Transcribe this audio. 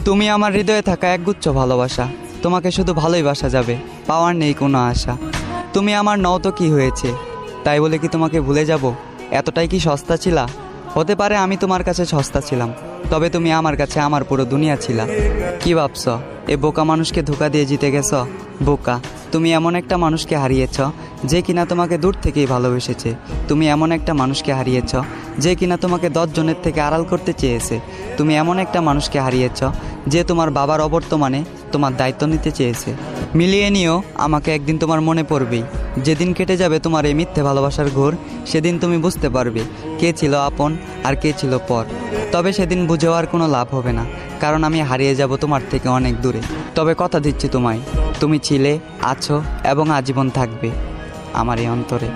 তুমি আমার হৃদয়ে থাকা একগুচ্ছ ভালোবাসা, তোমাকে শুধু ভালোই বাসা যাবে, পাওয়ার নেই কোনো আশা। তুমি আমার নও তো কি হয়েছে, তাই বলে কি তোমাকে ভুলে যাব? এতটাই কি সস্তা ছিলা? হতে পারে আমি তোমার কাছে সস্তা ছিলাম, তবে তুমি আমার কাছে আমার পুরো দুনিয়া ছিলা। কি ভাবছ এ বোকা মানুষকে ধোকা দিয়ে জিতে গেছ? বোকা, তুমি এমন একটা মানুষকে হারিয়েছ যে কিনা তোমাকে দূর থেকেই ভালোবেসেছে। তুমি এমন একটা মানুষকে হারিয়েছ যে কিনা তোমাকে 10 জনের থেকে আড়াল করতে চেয়েছে। তুমি এমন একটা মানুষকে হারিয়েছ যে তোমার বাবার অবর্তমানে তোমার দায়িত্ব নিতে চেয়েছে। মিলিয়ে নিও, আমাকে একদিন তোমার মনে পড়বেই। যেদিন কেটে যাবে তোমার এই মিথ্যে ভালোবাসার ঘোর, সেদিন তুমি বুঝতে পারবে কে ছিল আপন আর কে ছিল পর। তবে সেদিন বুঝেও আর কোনো লাভ হবে না, কারণ আমি হারিয়ে যাব তোমার থেকে অনেক দূরে। তবে কথা দিচ্ছি তোমায়, তুমি ছিলে, আছো এবং আজীবন থাকবে আমার এই অন্তরে।